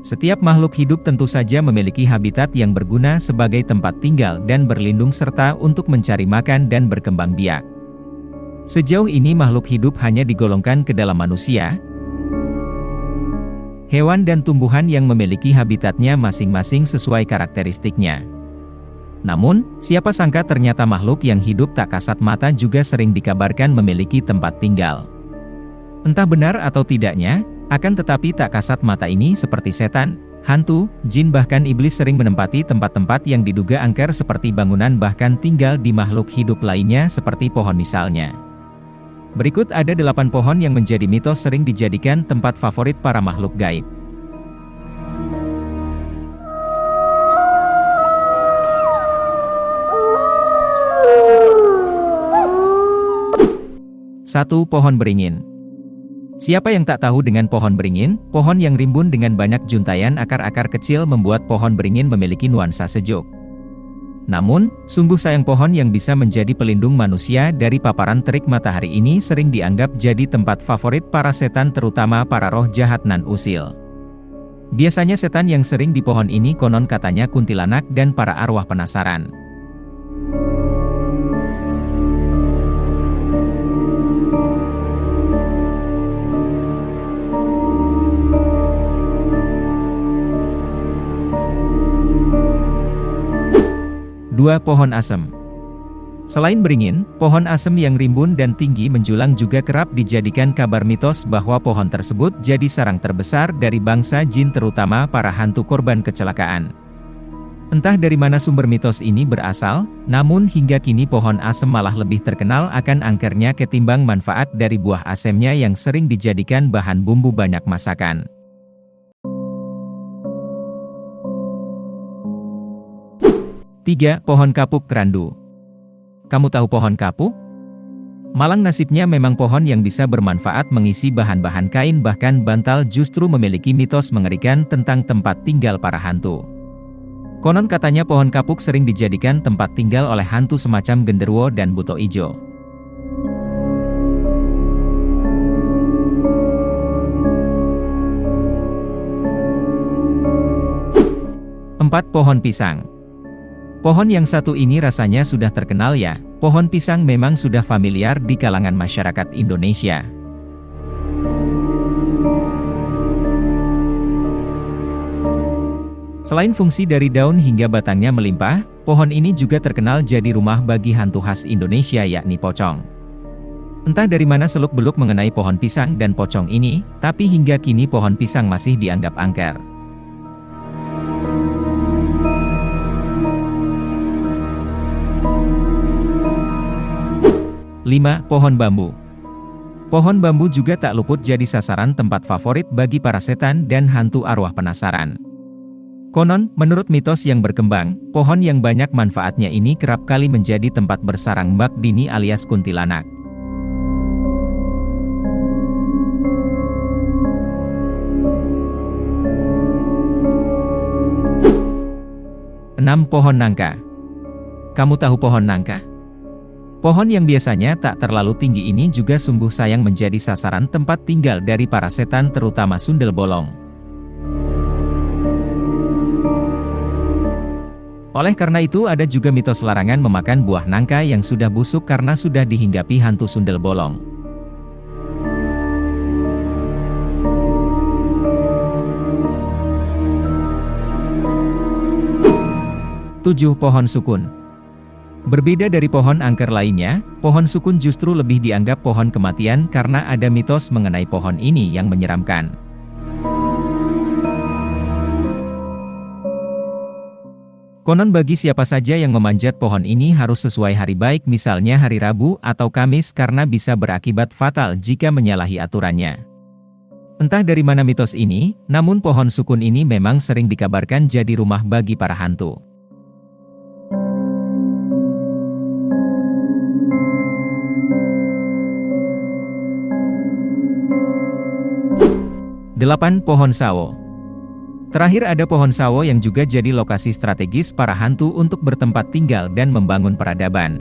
Setiap makhluk hidup tentu saja memiliki habitat yang berguna sebagai tempat tinggal dan berlindung serta untuk mencari makan dan berkembang biak. Sejauh ini makhluk hidup hanya digolongkan ke dalam manusia, hewan dan tumbuhan yang memiliki habitatnya masing-masing sesuai karakteristiknya. Namun, siapa sangka ternyata makhluk yang hidup tak kasat mata juga sering dikabarkan memiliki tempat tinggal. Entah benar atau tidaknya, akan tetapi tak kasat mata ini seperti setan, hantu, jin bahkan iblis sering menempati tempat-tempat yang diduga angker seperti bangunan bahkan tinggal di makhluk hidup lainnya seperti pohon misalnya. Berikut ada 8 pohon yang menjadi mitos sering dijadikan tempat favorit para makhluk gaib. Satu, pohon beringin. Siapa yang tak tahu dengan pohon beringin? Pohon yang rimbun dengan banyak juntayan akar-akar kecil membuat pohon beringin memiliki nuansa sejuk. Namun, sungguh sayang pohon yang bisa menjadi pelindung manusia dari paparan terik matahari ini sering dianggap jadi tempat favorit para setan terutama para roh jahat nan usil. Biasanya setan yang sering di pohon ini konon katanya kuntilanak dan para arwah penasaran. Dua, pohon asem. Selain beringin, pohon asem yang rimbun dan tinggi menjulang juga kerap dijadikan kabar mitos bahwa pohon tersebut jadi sarang terbesar dari bangsa jin terutama para hantu korban kecelakaan. Entah dari mana sumber mitos ini berasal, namun hingga kini pohon asem malah lebih terkenal akan angkernya ketimbang manfaat dari buah asemnya yang sering dijadikan bahan bumbu banyak masakan. 3. Pohon kapuk kerandu. Kamu tahu pohon kapuk? Malang nasibnya memang pohon yang bisa bermanfaat mengisi bahan-bahan kain bahkan bantal justru memiliki mitos mengerikan tentang tempat tinggal para hantu. Konon katanya pohon kapuk sering dijadikan tempat tinggal oleh hantu semacam genderuwo dan buto ijo. Empat, pohon pisang. Pohon yang satu ini rasanya sudah terkenal ya, pohon pisang memang sudah familiar di kalangan masyarakat Indonesia. Selain fungsi dari daun hingga batangnya melimpah, pohon ini juga terkenal jadi rumah bagi hantu khas Indonesia yakni pocong. Entah dari mana seluk-beluk mengenai pohon pisang dan pocong ini, tapi hingga kini pohon pisang masih dianggap angker. 5. Pohon bambu. Pohon bambu juga tak luput jadi sasaran tempat favorit bagi para setan dan hantu arwah penasaran. Konon, menurut mitos yang berkembang, pohon yang banyak manfaatnya ini kerap kali menjadi tempat bersarang Mbak Dini alias kuntilanak. Enam, pohon nangka. Kamu tahu pohon nangka? Pohon yang biasanya tak terlalu tinggi ini juga sungguh sayang menjadi sasaran tempat tinggal dari para setan terutama sundel bolong. Oleh karena itu ada juga mitos larangan memakan buah nangka yang sudah busuk karena sudah dihinggapi hantu sundel bolong. 7. Pohon sukun. Berbeda dari pohon angker lainnya, pohon sukun justru lebih dianggap pohon kematian karena ada mitos mengenai pohon ini yang menyeramkan. Konon bagi siapa saja yang memanjat pohon ini harus sesuai hari baik misalnya hari Rabu atau Kamis karena bisa berakibat fatal jika menyalahi aturannya. Entah dari mana mitos ini, namun pohon sukun ini memang sering dikabarkan jadi rumah bagi para hantu. 8. Pohon sawo. Terakhir ada pohon sawo yang juga jadi lokasi strategis para hantu untuk bertempat tinggal dan membangun peradaban.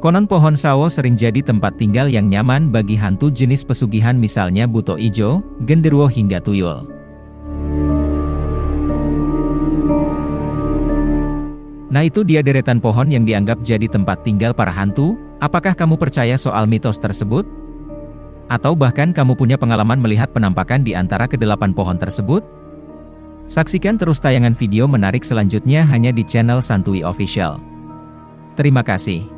Konon pohon sawo sering jadi tempat tinggal yang nyaman bagi hantu jenis pesugihan misalnya buto ijo, genderuwo hingga tuyul. Nah itu dia deretan pohon yang dianggap jadi tempat tinggal para hantu. Apakah kamu percaya soal mitos tersebut? Atau bahkan kamu punya pengalaman melihat penampakan di antara ke-8 pohon tersebut? Saksikan terus tayangan video menarik selanjutnya hanya di channel Santuy Official. Terima kasih.